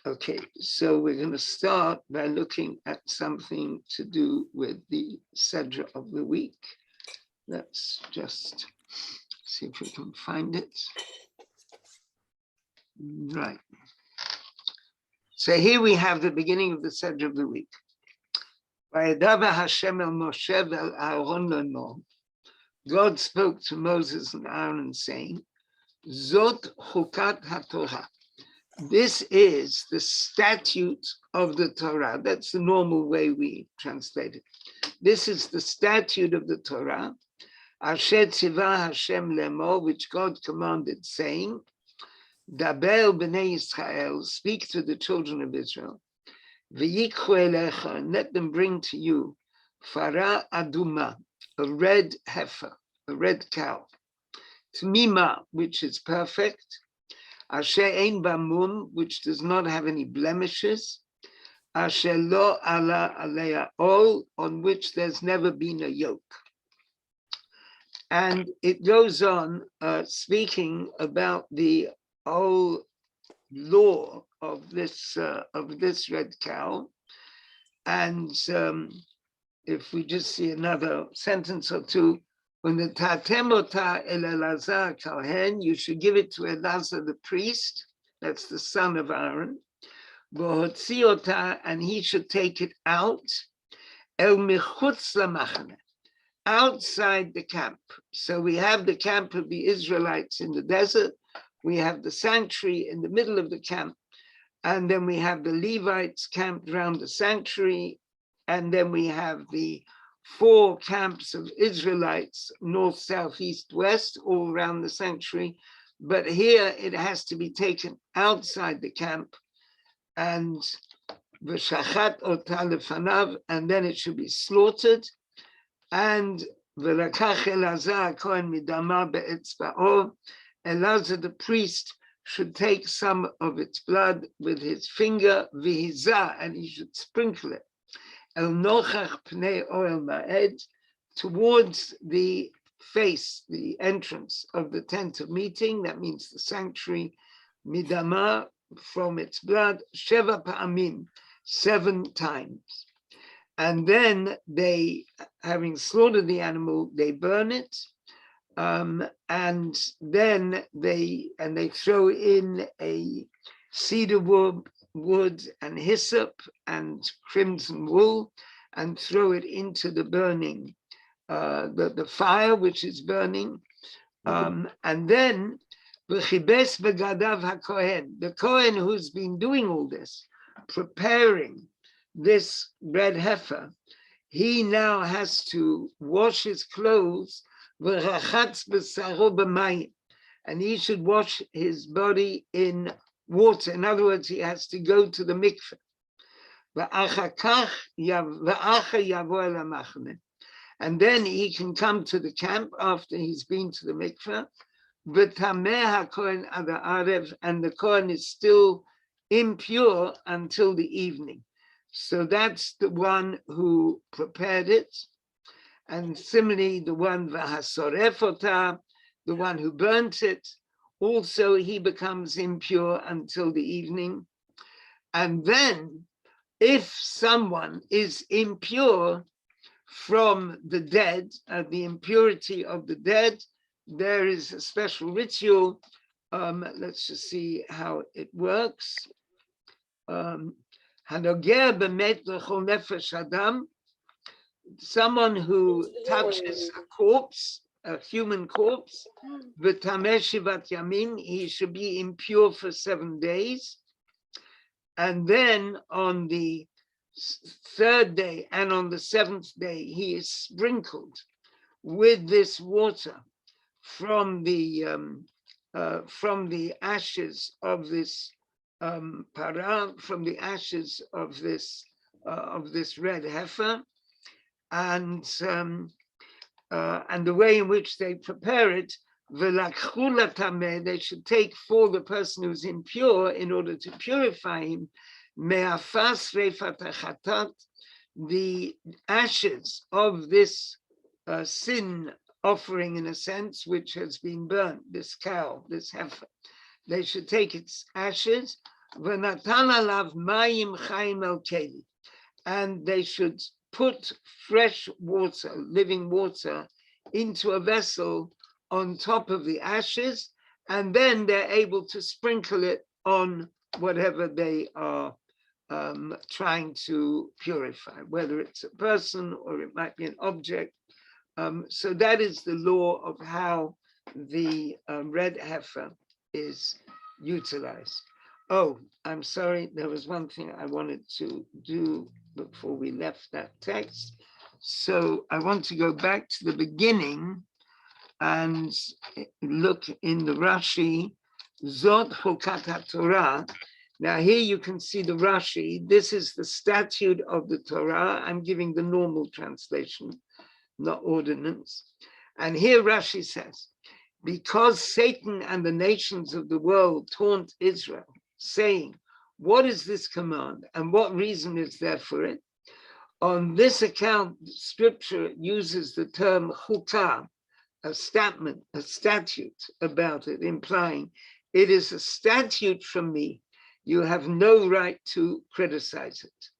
Okay, so we're going to start by looking at something to do with the Sedra of the week. Let's just see if we can find it. Right. So here we have the beginning of the Sedra of the week. God spoke to Moses and Aaron saying, Zot Chukat HaTorah. This is the statute of the Torah. That's the normal way we translate it. This is the statute of the Torah, Asher Tzivah Hashem Lemor, which God commanded, saying, Daber b'nei Yisrael, speak to the children of Israel, v'yikchu elecha, and let them bring to you, Farah Aduma, a red heifer, a red cow, Tmima, which is perfect, Asher ein bamum, which does not have any blemishes, Asher lo ala alea ol, on which there's never been a yoke. And it goes on speaking about the whole law of this red cow. And if we just see another sentence or two, when the tatemota el Elazar Kohen, you should give it to Elazar the priest, that's the son of Aaron, and he should take it out, el michutz lamachane, outside the camp. So we have the camp of the Israelites in the desert, we have the sanctuary in the middle of the camp, and then we have the Levites camped around the sanctuary, and then we have the 4 camps of Israelites, north, south, east, west, all around the sanctuary. But here it has to be taken outside the camp, and v'shachat ota lefanav, and then it should be slaughtered. And v'lakach Elazar Kohen midama be'etzba'o, Elazar the priest should take some of its blood with his finger, v'hizah, and he should sprinkle it, el nochach pnei oil ma'ed, towards the face, the entrance of the tent of meeting, that means the sanctuary, midama, from its blood, sheva pa'amim, 7 times. And then they, having slaughtered the animal, they burn it, and then they throw in a cedar wood and hyssop and crimson wool, and throw it into the burning, the fire which is burning, and then v'chibes begadav hakohen, the Kohen who's been doing all this, preparing this red heifer, he now has to wash his clothes, v'rachatz b'saro b'mayim, and he should wash his body in water. In other words, he has to go to the mikveh. And then he can come to the camp after he's been to the mikveh. And the Kohen is still impure until the evening. So that's the one who prepared it. And similarly, the one v'hasorefota, the one who burnt it, also he becomes impure until the evening. And then if someone is impure from the dead, the impurity of the dead, there is a special ritual. Let's just see how it works. Someone who touches a corpse, a human corpse, he should be impure for 7 days. And then on the 3rd day and on the 7th day, he is sprinkled with this water from the ashes of this para, from the ashes of this red heifer, and the way in which they prepare it, they should take for the person who's impure in order to purify him, the ashes of this sin offering, in a sense, which has been burnt, this cow, this heifer. They should take its ashes, V'natan alav mayim chaim el keli, and they should put fresh water, living water, into a vessel on top of the ashes, and then they're able to sprinkle it on whatever they are trying to purify, whether it's a person or it might be an object. So that is the law of how the red heifer is utilized. Oh, I'm sorry, there was one thing I wanted to do before we left that text. So I want to go back to the beginning and look in the Rashi, Zot Chukat Torah. Now here you can see the Rashi. This is the statute of the Torah. I'm giving the normal translation, not ordinance. And here Rashi says, because Satan and the nations of the world taunt Israel, saying, what is this command and what reason is there for it? On this account, scripture uses the term chukah, a statute about it, implying it is a statute from me. You have no right to criticize it.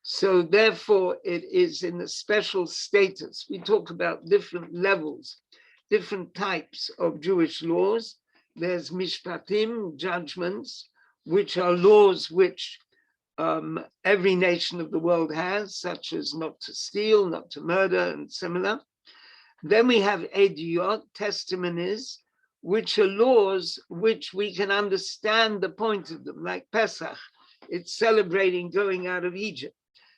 So therefore, it is in a special status. We talk about different levels, different types of Jewish laws. There's mishpatim, judgments, which are laws which every nation of the world has, such as not to steal, not to murder, and similar. Then we have ediyot, testimonies, which are laws which we can understand the point of them, like Pesach. It's celebrating going out of Egypt.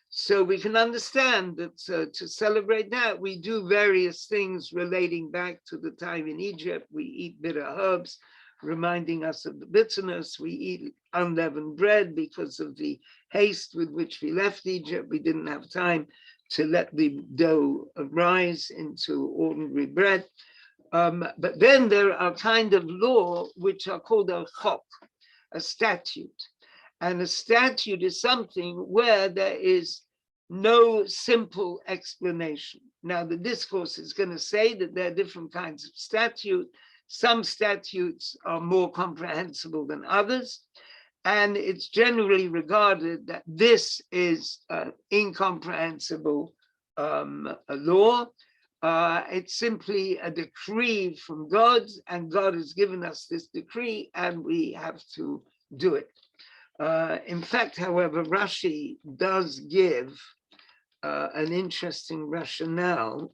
So we can understand that to celebrate that, we do various things relating back to the time in Egypt. We eat bitter herbs, reminding us of the bitterness. We eat unleavened bread because of the haste with which we left Egypt. We didn't have time to let the dough rise into ordinary bread. But then there are kind of law which are called a chok, a statute. And a statute is something where there is no simple explanation. Now, the discourse is going to say that there are different kinds of statute. Some statutes are more comprehensible than others. And it's generally regarded that this is incomprehensible law. It's simply a decree from God, and God has given us this decree, and we have to do it. In fact, however, Rashi does give an interesting rationale.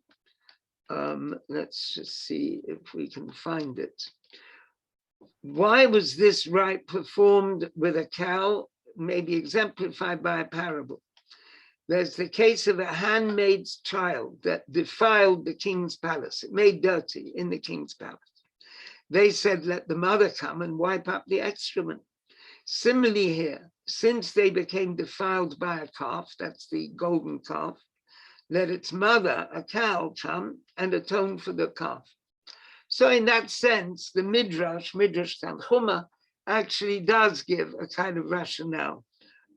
Let's just see if we can find it. Why was this rite performed with a cow? Maybe exemplified by a parable. There's the case of a handmaid's child that defiled the king's palace. It made dirty in the king's palace. They said, let the mother come and wipe up the excrement. Similarly here, since they became defiled by a calf, that's the golden calf, let its mother, a cow, come and atone for the calf. So in that sense, the Midrash Tanchuma, actually does give a kind of rationale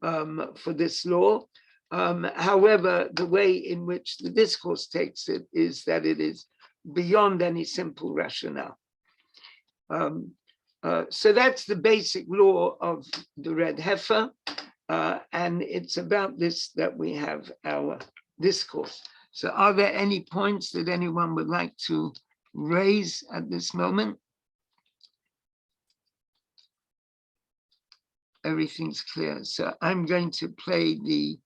for this law. However, the way in which the discourse takes it is that it is beyond any simple rationale. So that's the basic law of the red heifer, and it's about this that we have our discourse. So are there any points that anyone would like to raise at this moment? Everything's clear. So I'm going to play the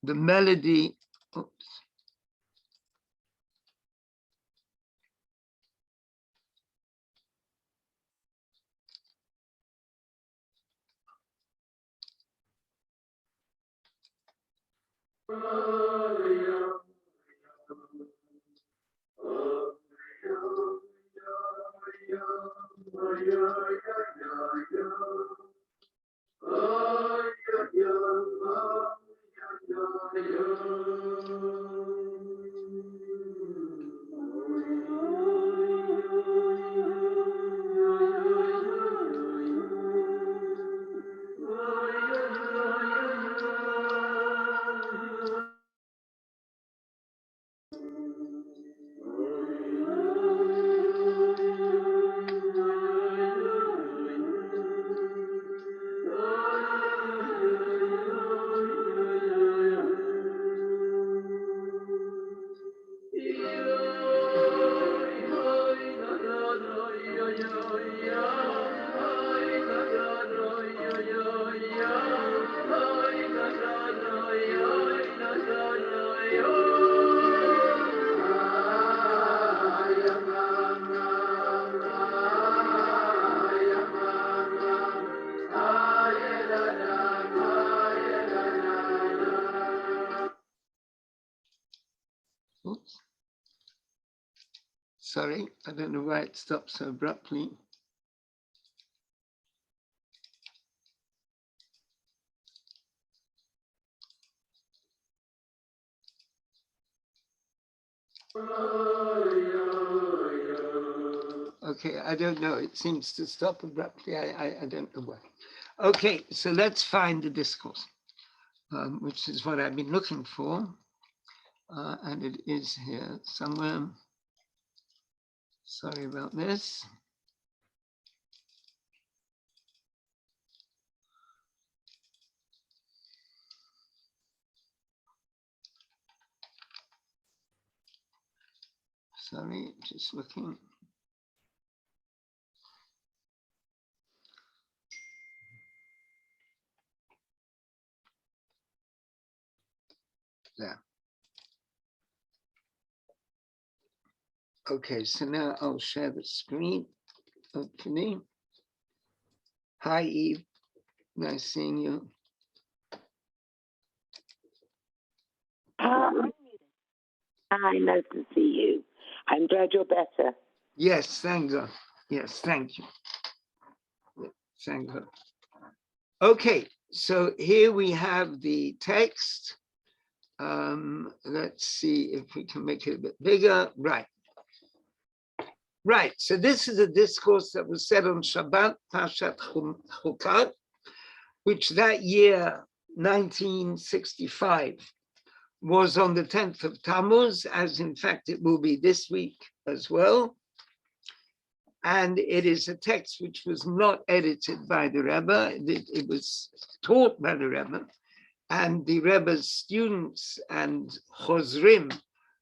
melody. Oops. Oops. Sorry, I don't know why it stopped so abruptly. Okay, I don't know. It seems to stop abruptly. I don't know why. Okay, so let's find the discourse, which is what I've been looking for. And it is here somewhere. Sorry about this. Sorry, just looking. There. Okay, so now I'll share the screen. Okay. Hi, Eve. Nice seeing you. Hi, nice to see you. I'm glad you're better. Yes, thank God. Yes, thank you. Thank God. Okay, so here we have the text. Let's see if we can make it a bit bigger. Right. Right, so this is a discourse that was said on Shabbat Parsha Chukat, which that year, 1965, was on the 10th of Tammuz, as in fact it will be this week as well. And it is a text which was not edited by the Rebbe. It was taught by the Rebbe. And the Rebbe's students and Chozrim,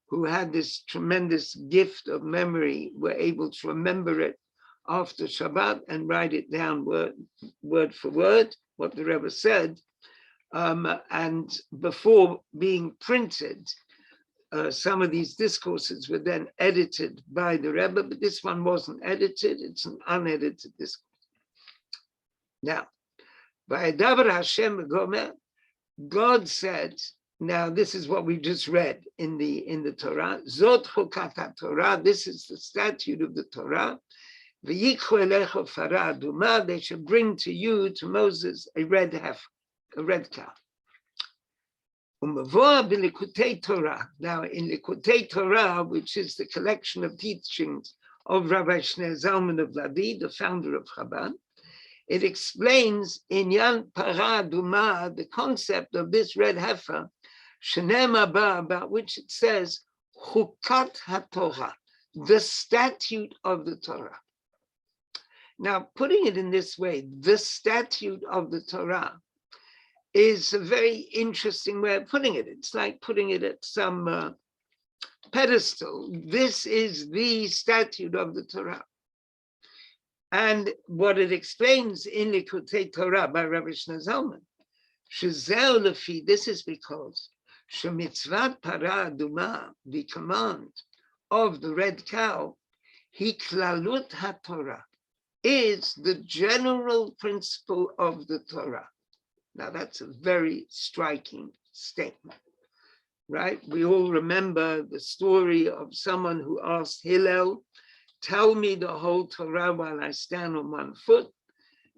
who had this tremendous gift of memory, were able to remember it after Shabbat and write it down word for word, what the Rebbe said. And before being printed, some of these discourses were then edited by the Rebbe, but this one wasn't edited. It's an unedited discourse. Now, by Davar Hashem Gomer, God said, now this is what we just read in the Torah. Zot Chukat Torah. This is the statute of the Torah. V'yikhu elecha farah aduma. They should bring to you, to Moses, a red heifer, a red cow. Umavoah b'likutei Torah. Now in Likutei Torah, which is the collection of teachings of Rabbi Shneur Zalman of Ladi, the founder of Chabad, it explains inyan parah aduma, the concept of this red heifer, shenem ba, about which it says Chukat HaTorah, the statute of the Torah. Now, putting it in this way, the statute of the Torah is a very interesting way of putting it. It's like putting it at some pedestal. This is the statute of the Torah. And what it explains in Likutei Torah by Rabbi Shneur Zalman, Shezeu lefi, this is because Shemitzvat Parah Aduma, the command of the red cow, hi klalut haTorah, is the general principle of the Torah. Now that's a very striking statement, right? We all remember the story of someone who asked Hillel, tell me the whole Torah while I stand on one foot.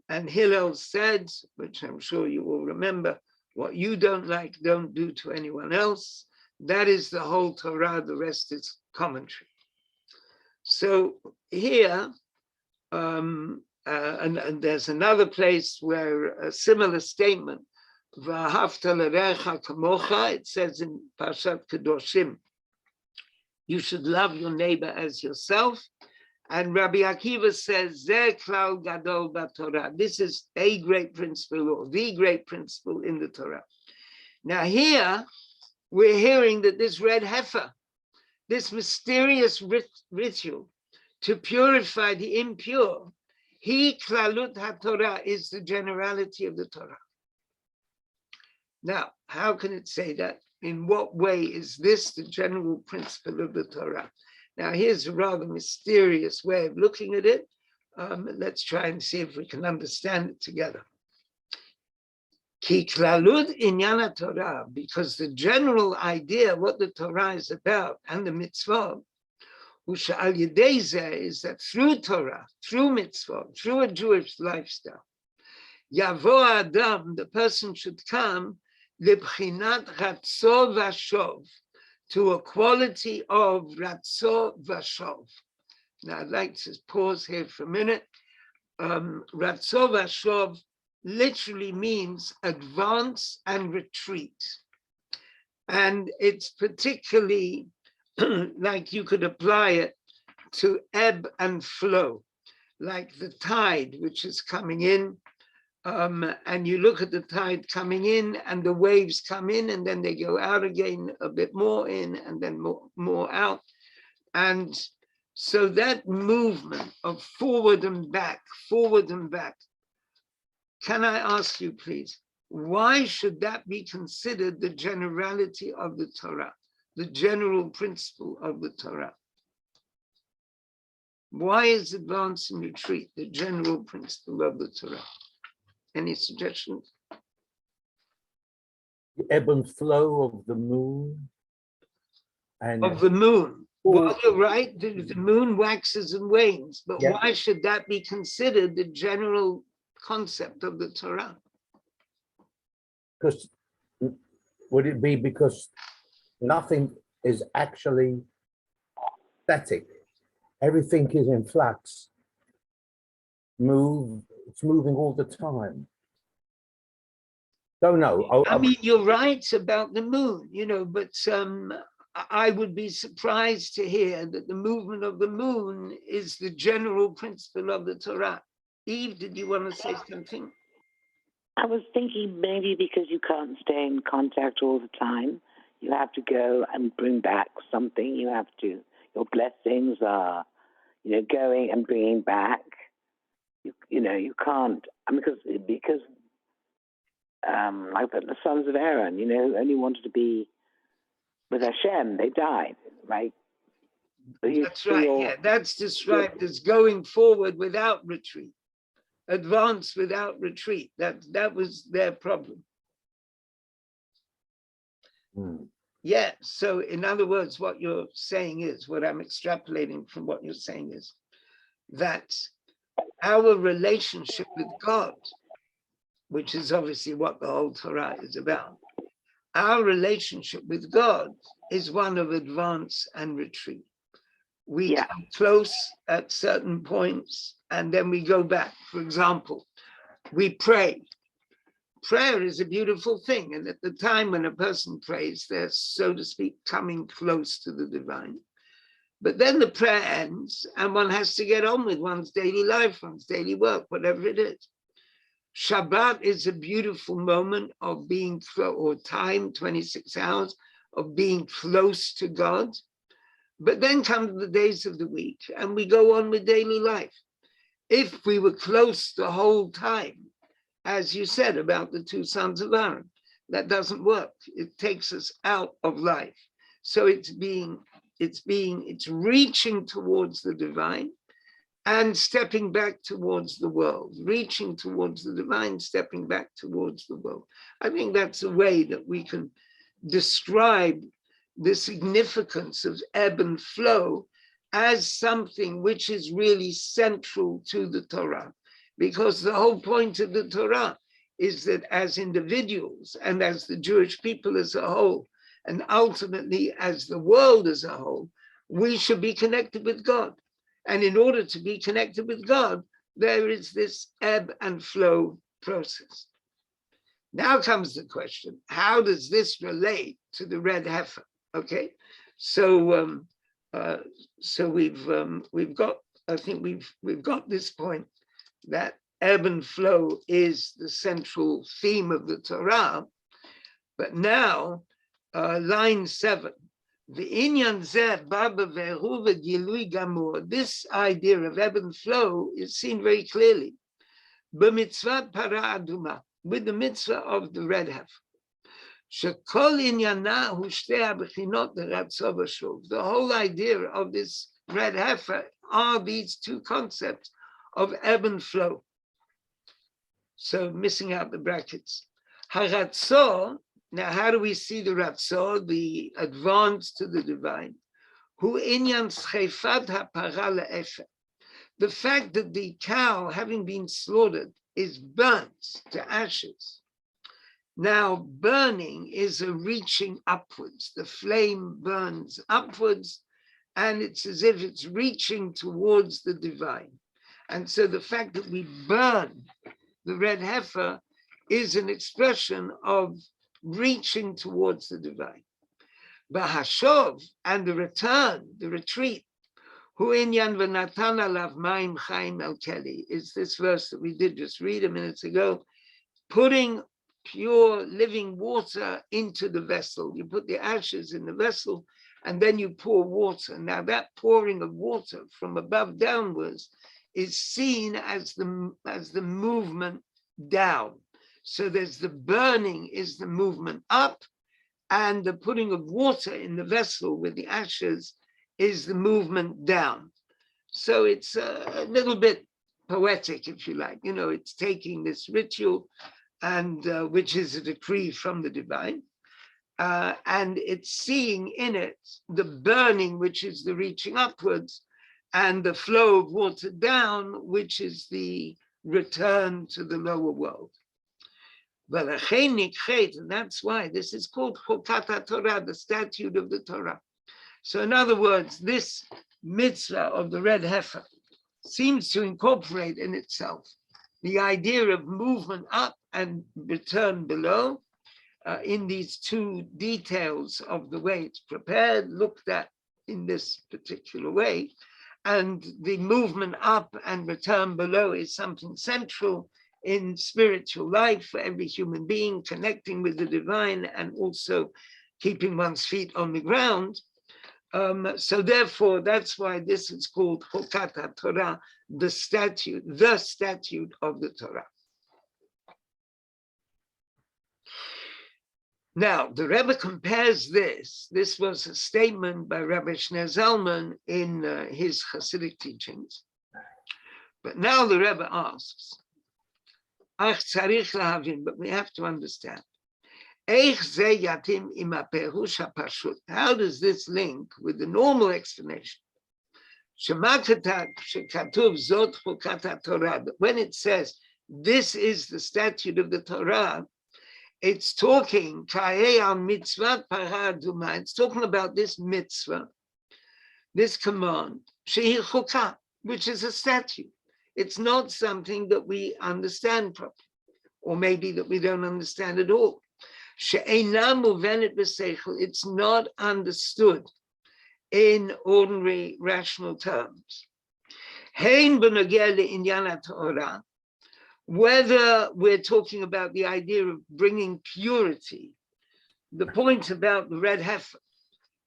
And Hillel said, which I'm sure you all remember, what you don't like, don't do to anyone else. That is the whole Torah, the rest is commentary. So here, and there's another place where a similar statement, V'ahavta l'recha kamocha, it says in Parshat Kedoshim, you should love your neighbor as yourself. And Rabbi Akiva says, Zeh klal gadol b'Torah. This is a great principle, or the great principle in the Torah. Now here, we're hearing that this red heifer, this mysterious ritual to purify the impure, he klalut haTorah, is the generality of the Torah. Now, how can it say that? In what way is this the general principle of the Torah? Now, here's a rather mysterious way of looking at it. Let's try and see if we can understand it together. Ki klalud inyan Torah, because the general idea, what the Torah is about, and the mitzvah, u'sha'al yedei zeh, is that through Torah, through mitzvah, through a Jewish lifestyle, Yavo Adam, the person should come, lebchinat ratzo vashov, to a quality of ratzo vashov. Now I'd like to pause here for a minute. Ratzo vashov literally means advance and retreat. And it's particularly like you could apply it to ebb and flow, like the tide which is coming in. And you look at the tide coming in and the waves come in and then they go out again, a bit more in and then more out. And so that movement of forward and back, can I ask you please, why should that be considered the generality of the Torah, the general principle of the Torah? Why is advance and retreat the general principle of the Torah? Any suggestions? The ebb and flow of the moon. And of the moon. Well, you're right, the moon waxes and wanes, but why should that be considered the general concept of the Torah? Because, would it be because nothing is actually static? Everything is in flux. It's moving all the time. Don't know. I mean, you're right about the moon, but I would be surprised to hear that the movement of the moon is the general principle of the Torah. Eve, did you want to say something? I was thinking maybe because you can't stay in contact all the time, you have to go and bring back something. Your blessings are, going and bringing back. You can't. Because like the sons of Aaron, who only wanted to be with Hashem, they died, right? That's right. Yeah, that's described as going forward without retreat. Advance without retreat. That was their problem. Yeah, so in other words, what you're saying is, what I'm extrapolating from what you're saying is that our relationship with God, which is obviously what the whole Torah is about, our relationship with God is one of advance and retreat. We come close at certain points and then we go back. For example, we pray. Prayer is a beautiful thing. And at the time when a person prays, they're, so to speak, coming close to the divine. But then the prayer ends and one has to get on with one's daily life, one's daily work, whatever it is. Shabbat is a beautiful moment of being, or time, 26 hours, of being close to God. But then come the days of the week and we go on with daily life. If we were close the whole time, as you said about the two sons of Aaron, that doesn't work. It takes us out of life. So it's reaching towards the divine and stepping back towards the world, reaching towards the divine, stepping back towards the world. I think that's a way that we can describe the significance of ebb and flow as something which is really central to the Torah. Because the whole point of the Torah is that as individuals and as the Jewish people as a whole, and ultimately as the world as a whole, we should be connected with God. And in order to be connected with God, there is this ebb and flow process. Now comes the question, how does this relate to the Red Heifer? Okay, so we've got, I think we've got this point that ebb and flow is the central theme of the Torah. But now, line 7, the inyan zeh baba ve'eruv gilui gamur. This idea of ebb and flow is seen very clearly. B'mitzvat para aduma, with the mitzvah of the Red Heifer. Shekol inyana hu shtei habechinot ratzo v'shuv. The whole idea of this Red Heifer are these two concepts of ebb and flow. So missing out the brackets. Haratzor, now how do we see the Ratzor, the advance to the divine? Hu inyan schefat hapara le'efer. The fact that the cow, having been slaughtered, is burnt to ashes. Now, burning is a reaching upwards. The flame burns upwards, and it's as if it's reaching towards the divine. And so the fact that we burn the red heifer is an expression of reaching towards the divine. Bahashov, and the return, the retreat, Hu inyan v'natan alav mayim chaim el keli, is this verse that we did just read a minute ago, putting pure living water into the vessel. You put the ashes in the vessel and then you pour water. Now that pouring of water from above downwards is seen as the movement down. So there's the burning is the movement up, and the putting of water in the vessel with the ashes is the movement down. So it's a little bit poetic, if you like. You know, it's taking this ritual, and which is a decree from the divine, and it's seeing in it the burning, which is the reaching upwards, and the flow of water down, which is the return to the lower world. And that's why this is called Chukat Torah, the statute of the Torah. So in other words, this mitzvah of the red heifer seems to incorporate in itself the idea of movement up and return below in these two details of the way it's prepared, looked at in this particular way. And the movement up and return below is something central in spiritual life for every human being, connecting with the divine and also keeping one's feet on the ground. So therefore, that's why this is called Chukat Torah, the statute of the Torah. Now, the Rebbe compares this. This was a statement by Rabbi Shneur Zalman in his Hasidic teachings. But now the Rebbe asks, Ach tzarich lahavin, but we have to understand. How does this link with the normal explanation? When it says, this is the statute of the Torah, it's talking, it's talking about this mitzvah, this command, which is a statute. It's not something that we understand properly, or maybe that we don't understand at all. It's not understood in ordinary rational terms. Whether we're talking about the idea of bringing purity, the point about the red heifer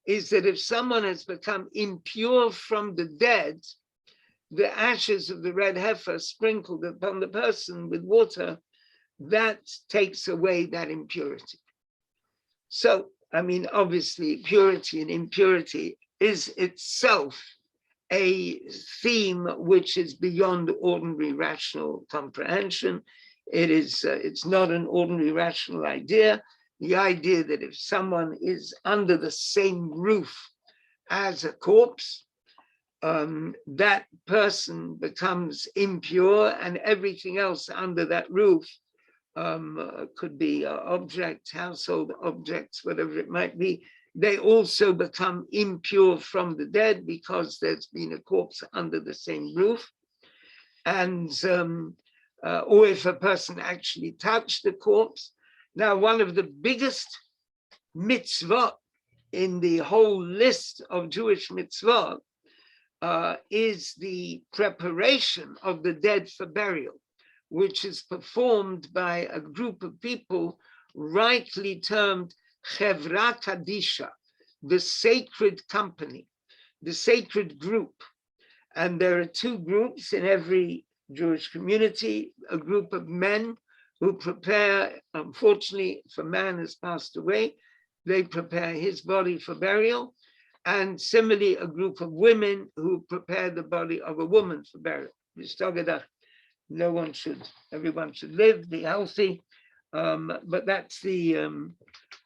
is that if someone has become impure from the dead, the ashes of the red heifer sprinkled upon the person with water, that takes away that impurity. So, I mean, obviously, purity and impurity is itself a theme which is beyond ordinary rational comprehension. It's not an ordinary rational idea. The idea that if someone is under the same roof as a corpse, that person becomes impure, and everything else under that roof could be objects, household objects, whatever it might be, they also become impure from the dead because there's been a corpse under the same roof. And or if a person actually touched the corpse. Now, one of the biggest mitzvot in the whole list of Jewish mitzvot is the preparation of the dead for burial, which is performed by a group of people rightly termed Chevra Kadisha, the sacred company, the sacred group. And there are two groups in every Jewish community, a group of men who prepare, unfortunately, if a man has passed away, they prepare his body for burial. And similarly, a group of women who prepare the body of a woman for burial. Everyone should live, be healthy. but that's the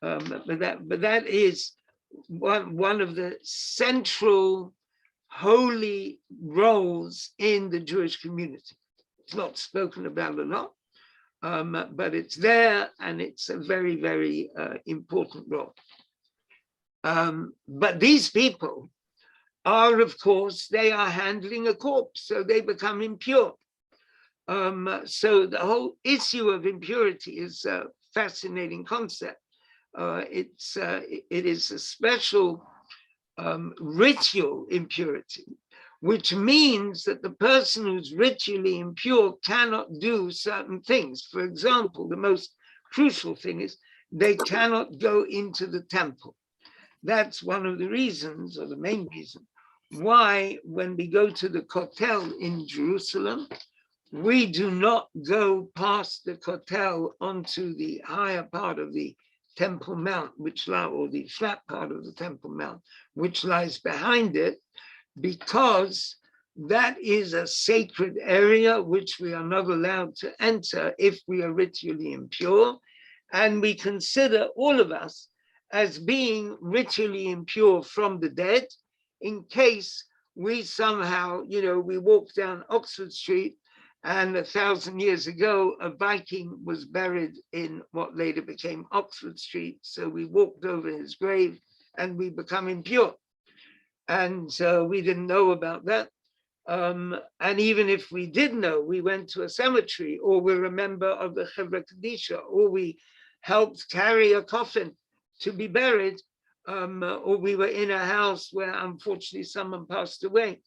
but that is one of the central holy roles in the Jewish community. It's not spoken about a lot, but it's there, and it's a very, very important role. But these people are, of course, they are handling a corpse, so they become impure. So the whole issue of impurity is a fascinating concept. It is a special ritual impurity, which means that the person who's ritually impure cannot do certain things. For example, the most crucial thing is they cannot go into the temple. That's one of the reasons, or the main reason, why when we go to the Kotel in Jerusalem, we do not go past the Kotel onto the higher part of the Temple Mount, or the flat part of the Temple Mount, which lies behind it, because that is a sacred area which we are not allowed to enter if we are ritually impure. And we consider all of us as being ritually impure from the dead, in case we somehow, we walk down Oxford Street, and 1,000 years ago, a Viking was buried in what later became Oxford Street. So we walked over his grave and we become impure. And so we didn't know about that. And even if we did know, we went to a cemetery, or we're a member of the Chevra Kadisha, or we helped carry a coffin to be buried, or we were in a house where unfortunately someone passed away.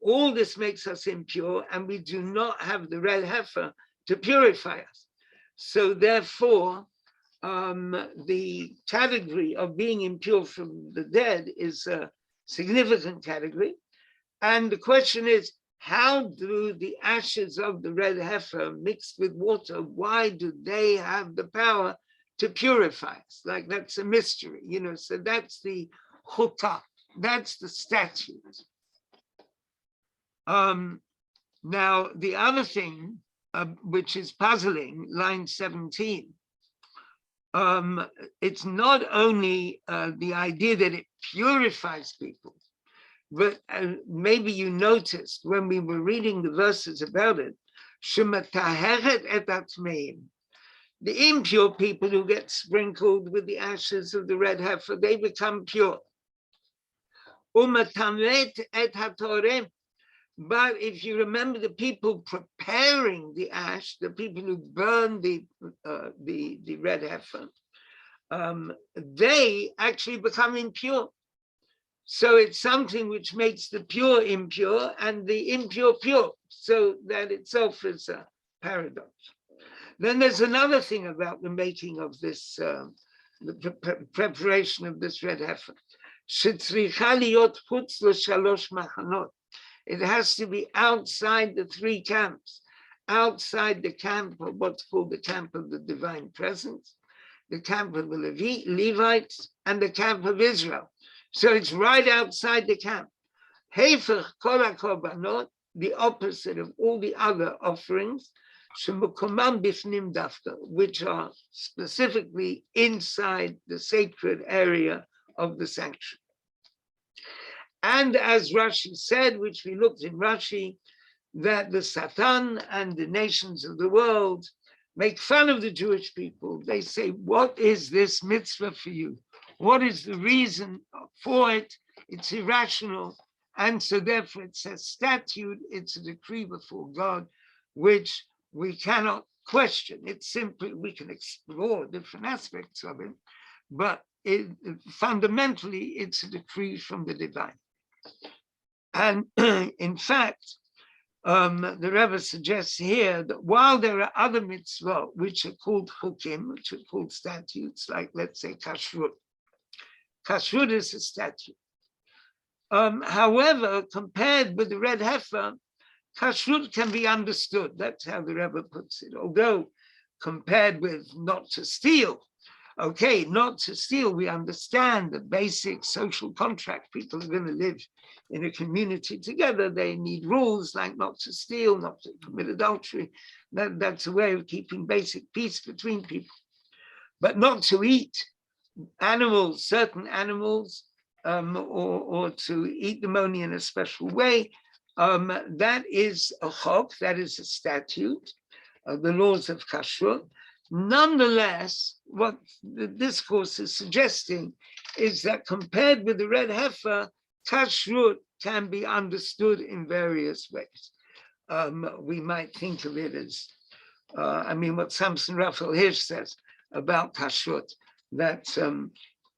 All this makes us impure, and we do not have the Red Heifer to purify us. So therefore, the category of being impure from the dead is a significant category. And the question is, how do the ashes of the Red Heifer mixed with water, why do they have the power to purify us? Like, that's a mystery, so that's the Chukat, that's the statute. Now, the other thing, which is puzzling, line 17, it's not only the idea that it purifies people, but maybe you noticed when we were reading the verses about it, the impure people who get sprinkled with the ashes of the Red Heifer, they become pure. But if you remember the people preparing the ash, the people who burn the Red Heifer, they actually become impure. So it's something which makes the pure impure and the impure pure. So that itself is a paradox. Then there's another thing about the making of this, the preparation of this Red Heifer. It has to be outside the three camps, outside the camp of what's called the camp of the divine presence, the camp of the Levites, and the camp of Israel. So it's right outside the camp. Heifer kol hakorbanot, the opposite of all the other offerings, shemukomam bifnim dafka, which are specifically inside the sacred area of the sanctuary. And as Rashi said, which we looked in Rashi, that the Satan and the nations of the world make fun of the Jewish people. They say, what is this mitzvah for you? What is the reason for it? It's irrational. And so therefore it's a statute, it's a decree before God, which we cannot question. It's simply, we can explore different aspects of it, but fundamentally it's a decree from the divine. And in fact, the Rebbe suggests here that while there are other mitzvot which are called chukim, which are called statutes, like let's say kashrut. Kashrut is a statute. However, compared with the Red Heifer, kashrut can be understood. That's how the Rebbe puts it. Although compared with not to steal, Okay, not to steal, we understand the basic social contract. People are going to live in a community together. They need rules like not to steal, not to commit adultery. That's a way of keeping basic peace between people. But not to eat animals, certain animals, or to eat them only in a special way. That is a chok, that is a statute, the laws of kashrut. Nonetheless, what the discourse is suggesting is that compared with the red heifer, kashrut can be understood in various ways. We might think of it as, what Samson Raphael Hirsch says about kashrut, that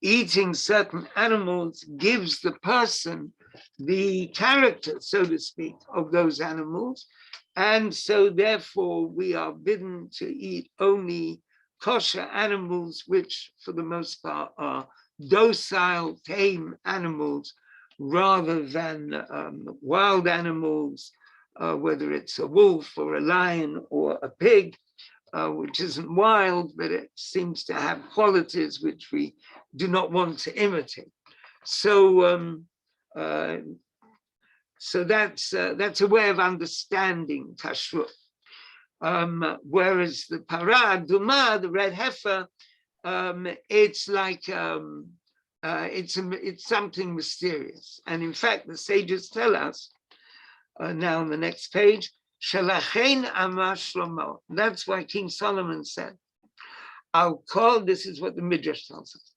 eating certain animals gives the person the character, so to speak, of those animals. And so therefore we are bidden to eat only kosher animals, which for the most part are docile, tame animals, rather than wild animals, whether it's a wolf or a lion or a pig, which isn't wild, but it seems to have qualities which we do not want to imitate. So that's a way of understanding kashrut. Whereas the parah duma, the red heifer, it's like it's something mysterious. And in fact, the sages tell us now on the next page, Shalachein Amar Shlomo. That's why King Solomon said, "I'll call." This is what the Midrash tells us.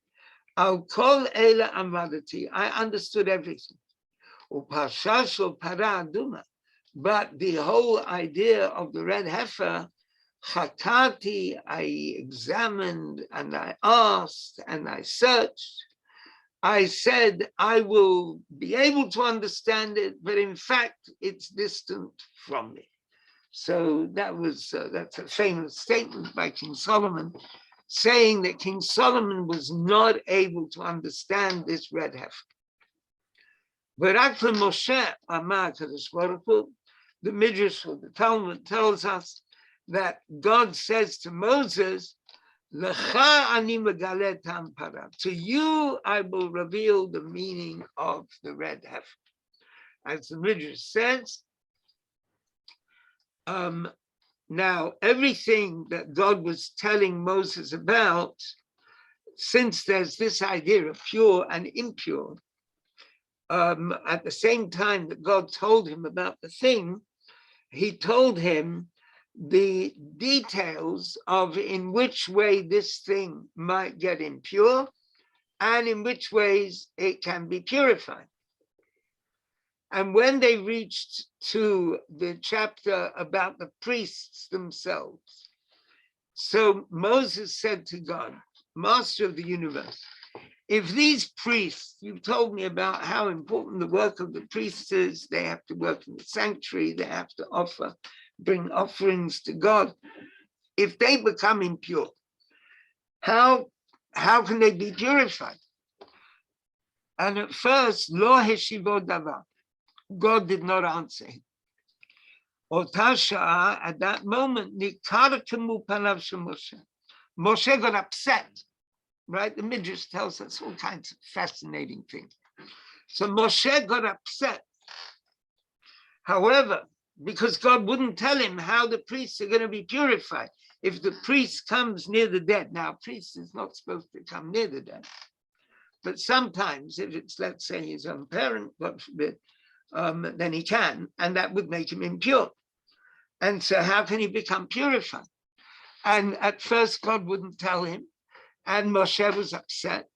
"I'll call Eila Amadati." I understood everything. But the whole idea of the red heifer, Chakati, I examined and I asked and I searched. I said I will be able to understand it, but in fact it's distant from me. So that's a famous statement by King Solomon, saying that King Solomon was not able to understand this red heifer. Moshe Amar Kadosh Baruch Hu, the Midrash or the Talmud tells us that God says to Moses, "Lecha ani megale tam para." To you I will reveal the meaning of the red heifer. As the Midrash says, now everything that God was telling Moses about, since there's this idea of pure and impure, at the same time that God told him about the thing, he told him the details of in which way this thing might get impure and in which ways it can be purified. And when they reached to the chapter about the priests themselves, so Moses said to God, Master of the universe, if these priests, you've told me about how important the work of the priests is, they have to work in the sanctuary, they have to bring offerings to God. If they become impure, how can they be purified? And at first, lo heshivot davar, God did not answer him. Otasha, at that moment, nikarkemu panav Moshe. Moshe got upset. Right? The Midrash tells us all kinds of fascinating things. So Moshe got upset. However, because God wouldn't tell him how the priests are going to be purified. If the priest comes near the dead, now a priest is not supposed to come near the dead. But sometimes if it's, let's say, his own parent, God forbid, then he can, and that would make him impure. And so how can he become purified? And at first God wouldn't tell him. And Moshe was upset.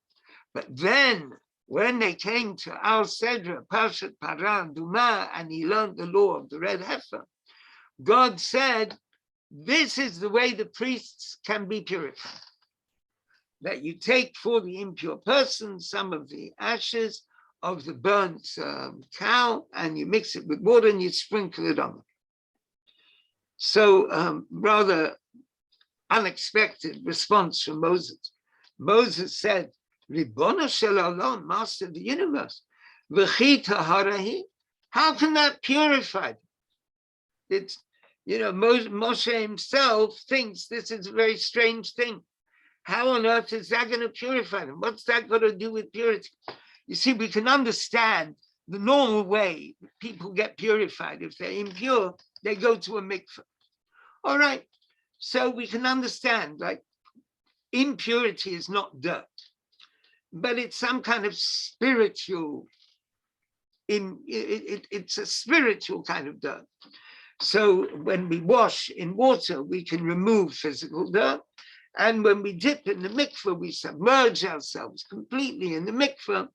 But then, when they came to Al Sedra, Parshat Paran, Duma, and he learned the law of the red heifer, God said, this is the way the priests can be purified. That you take for the impure person some of the ashes of the burnt cow, and you mix it with water, and you sprinkle it on them. So, rather unexpected response from Moses. Moses said, Ribono shel olam, Master of the universe, v'chi taharahi, how can that purify? It's, Moshe himself thinks this is a very strange thing. How on earth is that going to purify them? What's that got to do with purity? You see, we can understand the normal way people get purified. If they're impure, they go to a mikveh. All right. So we can understand, like, impurity is not dirt, but it's some kind of spiritual, it's a spiritual kind of dirt. So when we wash in water, we can remove physical dirt. And when we dip in the mikveh, we submerge ourselves completely in the mikveh.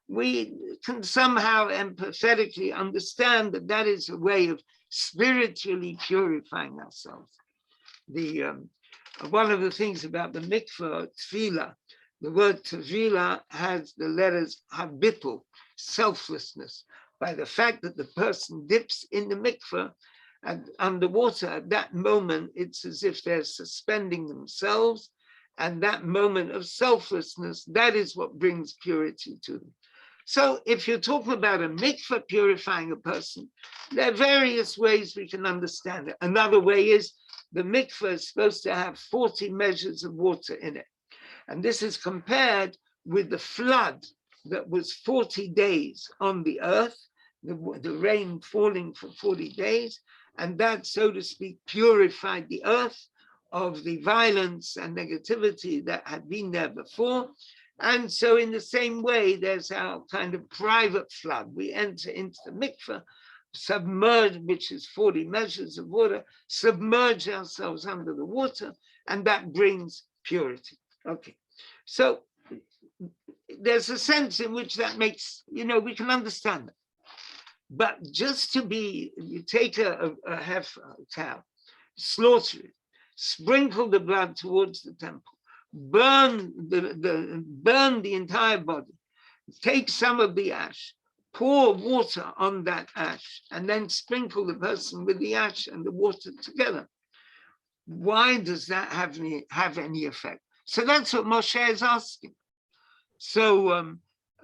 We can somehow empathetically understand that that is a way of spiritually purifying ourselves. One of the things about the mikveh, tefillah, the word tefillah has the letters habitul, selflessness. By the fact that the person dips in the mikveh and underwater, at that moment, it's as if they're suspending themselves. And that moment of selflessness, that is what brings purity to them. So if you're talking about a mikveh purifying a person, there are various ways we can understand it. Another way is the mikveh is supposed to have 40 measures of water in it. And this is compared with the flood that was 40 days on the earth, the rain falling for 40 days. And that, so to speak, purified the earth of the violence and negativity that had been there before. And so in the same way, there's our kind of private flood. We enter into the mikveh, submerge, which is 40 measures of water, submerge ourselves under the water, and that brings purity. Okay, so there's a sense in which that makes, we can understand that. But just to be, you take a heifer, a cow, slaughter it, sprinkle the blood towards the temple, burn the entire body, take some of the ash, pour water on that ash, and then sprinkle the person with the ash and the water together. Why does that have any effect? So that's what Moshe is asking. So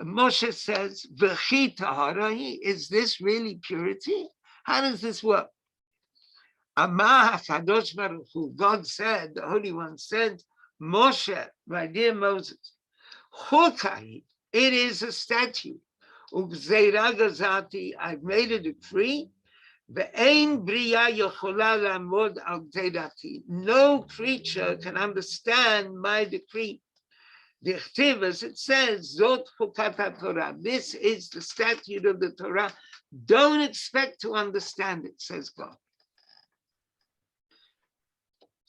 Moshe says, "V'chi tahara, is this really purity? How does this work?" Amar HaKadosh Baruch Hu, God said, the Holy One said, Moshe, my dear Moses, Chukai, it is a statute. Ugzeira gazati, I've made a decree. Ve'ein briya yochola lamod al gzeirati. No creature can understand my decree. Dichtiv, as it says, Zot chukat Torah. This is the statute of the Torah. Don't expect to understand it, says God.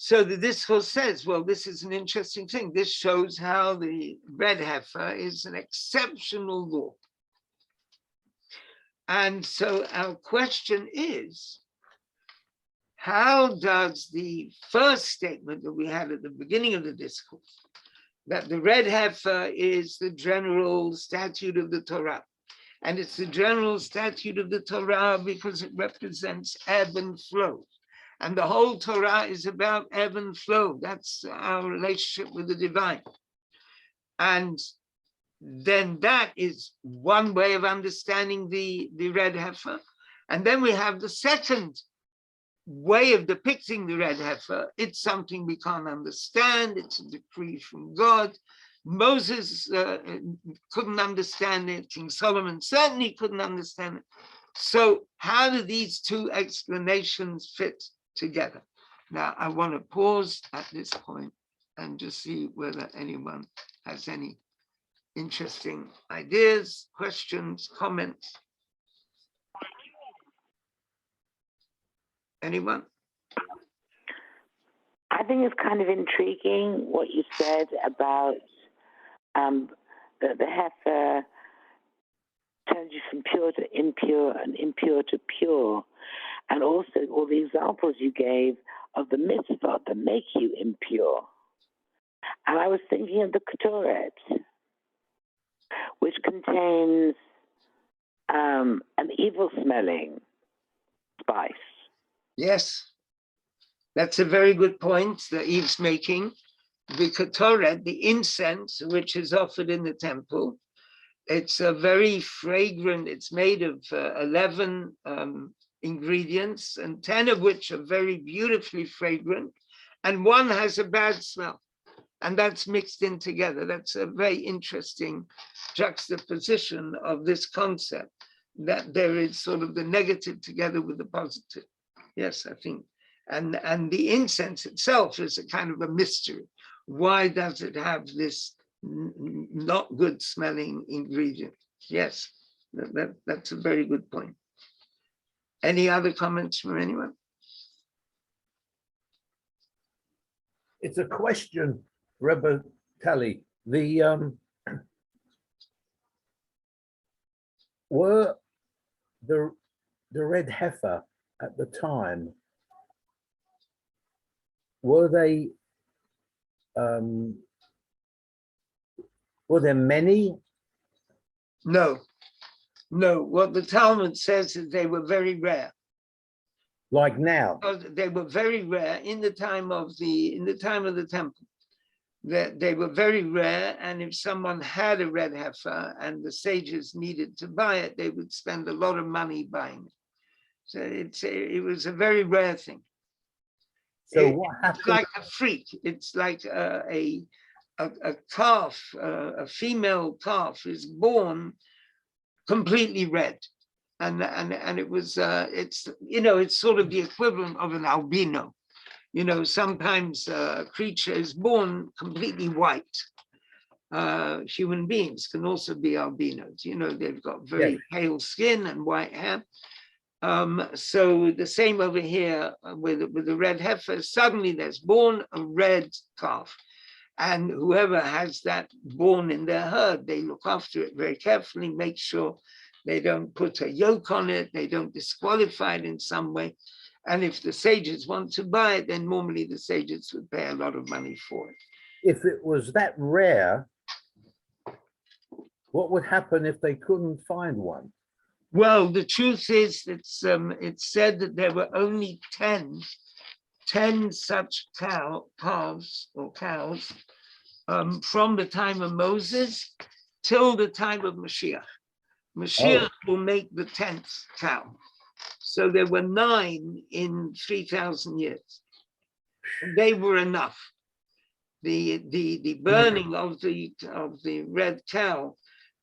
So the discourse says, well, this is an interesting thing. This shows how the Red Heifer is an exceptional law. And so our question is, how does the first statement that we had at the beginning of the discourse, that the Red Heifer is the general statute of the Torah, and it's the general statute of the Torah because it represents ebb and flow. And the whole Torah is about ebb and flow. That's our relationship with the divine. And then that is one way of understanding the Red Heifer. And then we have the second way of depicting the Red Heifer. It's something we can't understand. It's a decree from God. Moses couldn't understand it. King Solomon certainly couldn't understand it. So how do these two explanations fit together? Now, I want to pause at this point and just see whether anyone has any interesting ideas, questions, comments. Anyone? I think it's kind of intriguing what you said about the heifer turns you from pure to impure and impure to pure. And also all the examples you gave of the mitzvah that make you impure. And I was thinking of the percolates, which contains an evil-smelling spice. Yes, that's a very good point that Eve's making. The percolate, the incense, which is offered in the temple, it's a very fragrant, it's made of 11 ingredients, and 10 of which are very beautifully fragrant, and one has a bad smell. and that's mixed in together. That's a very interesting juxtaposition of this concept, that there is sort of the negative together with the positive. Yes, I think. And the incense itself is a kind of a mystery. Why does it have this not good smelling ingredient? Yes, that's a very good point. Any other comments from anyone? It's a question, Rebbe Tali. Were the Red Heifer at the time, were there many? No. What the Talmud says is they were very rare. Like now? They were very rare in the time of the temple. They were very rare, and if someone had a red heifer and the sages needed to buy it, they would spend a lot of money buying it. So it was a very rare thing. So what happened? It's like a freak. It's like a calf, a female calf is born completely red, and it was it's sort of the equivalent of an albino. Sometimes a creature is born completely white. Human beings can also be albinos. They've got very pale skin and white hair. So the same over here with the red heifer. Suddenly there's born a red calf, and whoever has that born in their herd, they look after it very carefully, make sure they don't put a yoke on it, they don't disqualify it in some way. And if the sages want to buy it, then normally the sages would pay a lot of money for it. If it was that rare, what would happen if they couldn't find one? Well, the truth is, it's said that there were only 10 such calves from the time of Moses till the time of Mashiach. Mashiach will make the 10th cow. So there were 9 in 3,000 years. They were enough. The burning of the red cow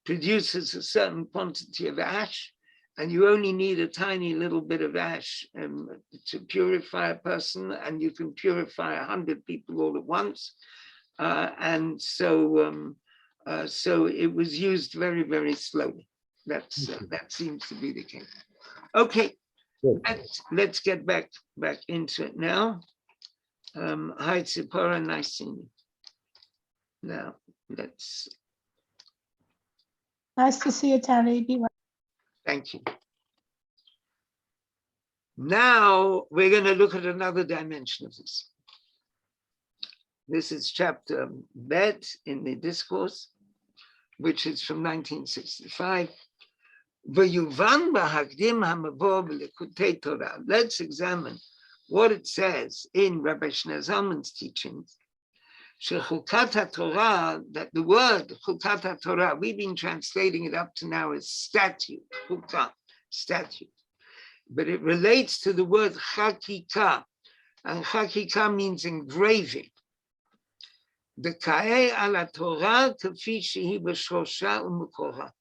produces a certain quantity of ash, and you only need a tiny little bit of ash to purify a person, and you can purify 100 people all at once. And so it was used very, very slowly. That seems to be the case. Okay, let's get back into it now. Hi, Tzipora, nice seeing you. Now, let's. Nice to see you, Tali. Be well. Thank you. Now we're going to look at another dimension of this. This is chapter Bet in the discourse, which is from 1965. Let's examine what it says in Rabbi Shneur Zalman's teachings. Chukat Torah, that the word Chukat Torah, we've been translating it up to now as statute, Chukat, statute. But it relates to the word Chakika, and Chakika means engraving. The Ka'e ala Torah kafi shehi b'shosha u'mekora.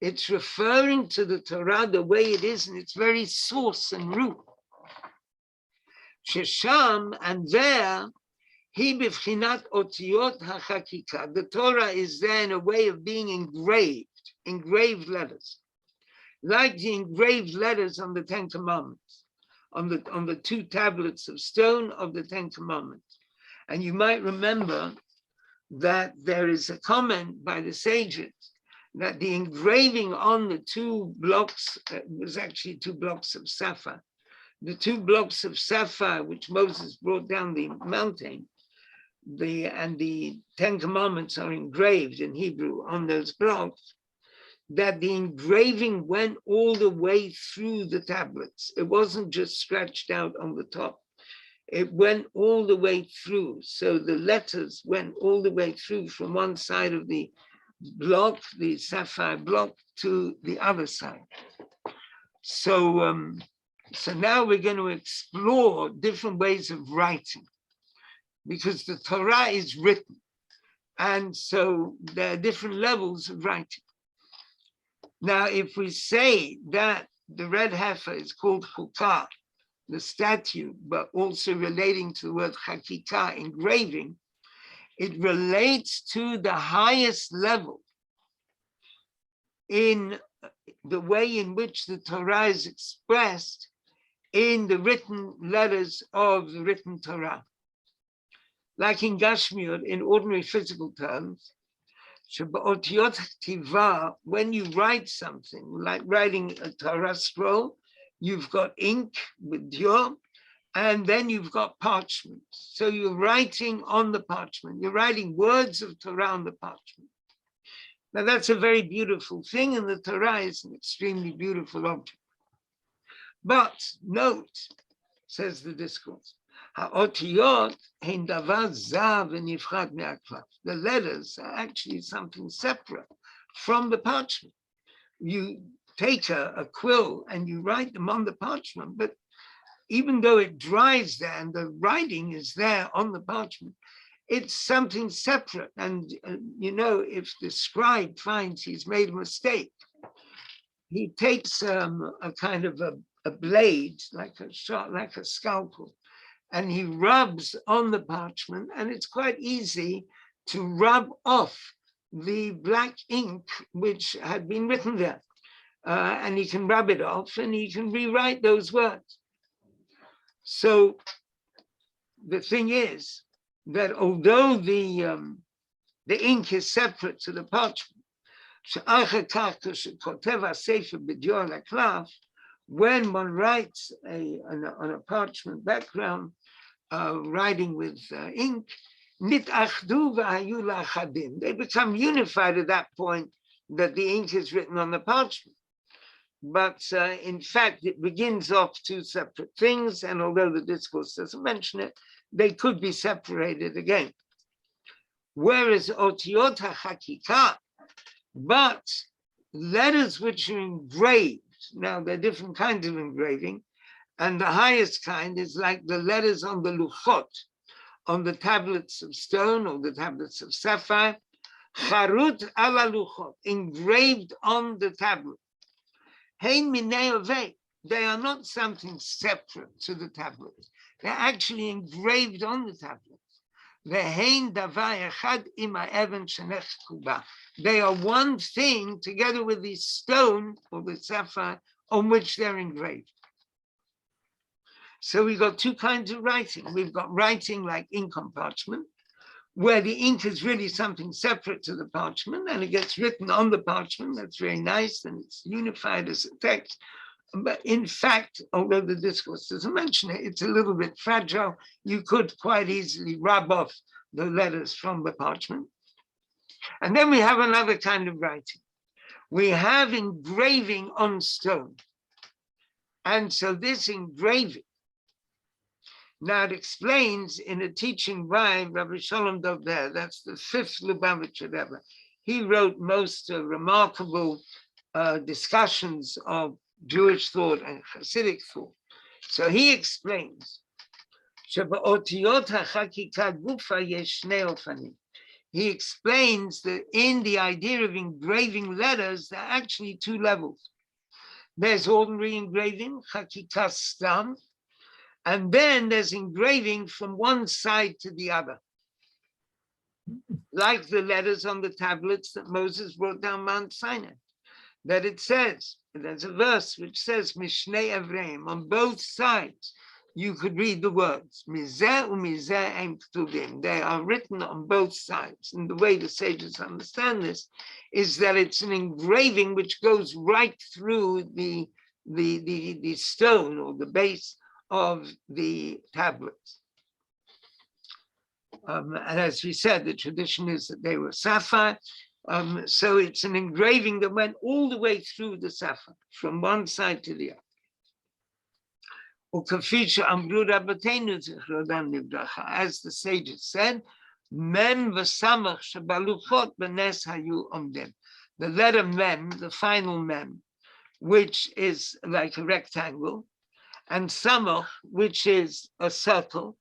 It's referring to the Torah the way it is in its very source and root. Shesham, and there, he b'fchinat otiyot hachakika. The Torah is there in a way of being engraved letters, like the engraved letters on the 10 Commandments, on the 2 tablets of stone of the 10 Commandments. And you might remember that there is a comment by the sages that the engraving on the 2 blocks was actually 2 blocks of sapphire. The 2 blocks of sapphire which Moses brought down the mountain, and the 10 Commandments are engraved in Hebrew on those blocks, that the engraving went all the way through the tablets. It wasn't just stretched out on the top. It went all the way through. So the letters went all the way through from one side of the block, the sapphire block, to the other side. So now we're going to explore different ways of writing, because the Torah is written. And so there are different levels of writing. Now, if we say that the red heifer is called Chukat, the statute, but also relating to the word Hakika, engraving, it relates to the highest level in the way in which the Torah is expressed in the written letters of the written Torah. Like in Gashmiot, in ordinary physical terms, when you write something, like writing a Torah scroll, you've got ink with dior, and then you've got parchment. So you're writing on the parchment. You're writing words of Torah on the parchment. Now that's a very beautiful thing, and the Torah is an extremely beautiful object. But note, says the discourse, the letters are actually something separate from the parchment. You take a quill and you write them on the parchment, but even though it dries there and the writing is there on the parchment, it's something separate. And if the scribe finds he's made a mistake, he takes a kind of a blade, like a scalpel, and he rubs on the parchment, and it's quite easy to rub off the black ink which had been written there. And he can rub it off and he can rewrite those words. So the thing is that although the ink is separate to the parchment, when one writes on a parchment background, writing with ink, they become unified at that point that the ink is written on the parchment. But in fact, it begins off two separate things, and although the discourse doesn't mention it, they could be separated again. Whereas otiyot hakika, but letters which are engraved, now there are different kinds of engraving, and the highest kind is like the letters on the luchot, on the tablets of stone or the tablets of sapphire, charut ala luchot, engraved on the tablet. Hein minei ovei, they are not something separate to the tablets. They're actually engraved on the tablets. Ve'hein davar echad ima even shenech kuba. They are one thing together with the stone or the sapphire on which they're engraved. So we've got two kinds of writing. We've got writing like ink on parchment, where the ink is really something separate to the parchment and it gets written on the parchment. That's very nice and it's unified as a text. But in fact, although the discourse doesn't mention it, it's a little bit fragile. You could quite easily rub off the letters from the parchment. And then we have another kind of writing. We have engraving on stone. And so this engraving, now it explains in a teaching by Rabbi Shalom Dovber, that's the fifth Lubavitcher Rebbe. He wrote most remarkable discussions of Jewish thought and Hasidic thought. So he explains, he explains that in the idea of engraving letters, there are actually two levels. There's ordinary engraving, Chakika Stam, and then there's engraving from one side to the other, like the letters on the tablets that Moses brought down Mount Sinai. That it says, there's a verse which says, Mishnei Evreim, on both sides, you could read the words, Mizeh u'mizeh em ktuvim. They are written on both sides. And the way the sages understand this is that it's an engraving which goes right through the stone or the base of the tablets. And as we said, the tradition is that they were sapphire. So it's an engraving that went all the way through the sapphire, from one side to the other. As the sages said, Mem v'samach shebaluchot b'nes hayu omdem. The letter Mem, the final Mem, which is like a rectangle, and Samach, which is a circle,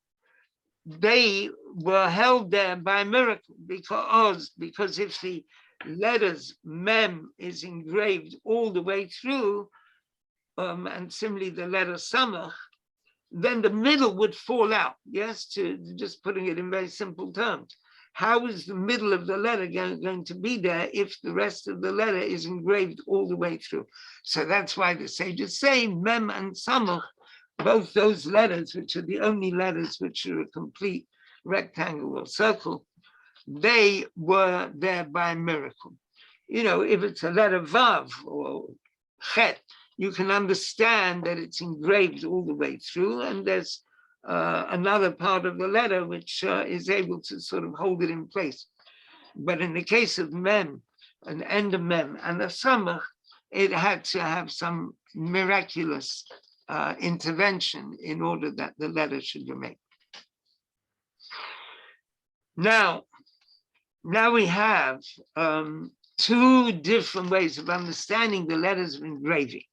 they were held there by miracle because if the letters mem is engraved all the way through, and similarly the letter samach, then the middle would fall out. Yes, to just putting it in very simple terms. How is the middle of the letter going to be there if the rest of the letter is engraved all the way through? So that's why the sages say mem and samach, both those letters, which are the only letters which are a complete rectangle or circle, they were there by miracle. You know, if it's a letter vav or chet, you can understand that it's engraved all the way through, and there's another part of the letter which is able to sort of hold it in place. But in the case of mem, an end of mem and a samach, it had to have some miraculous intervention in order that the letter should remain. Now we have two different ways of understanding the letters of engraving.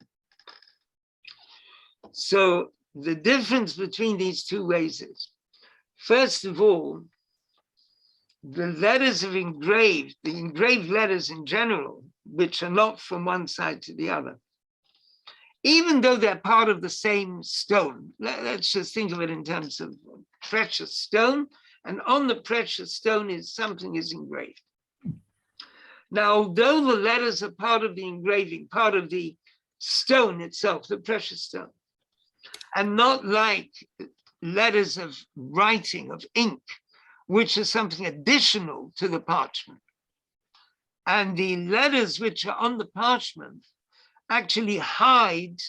So the difference between these two ways is, first of all, the letters of the engraved letters in general, which are not from one side to the other, even though they're part of the same stone. Let's just think of it in terms of precious stone, and on the precious stone is something is engraved. Now, although the letters are part of the engraving, part of the stone itself, the precious stone, and not like letters of writing, of ink, which is something additional to the parchment. And the letters which are on the parchment actually hide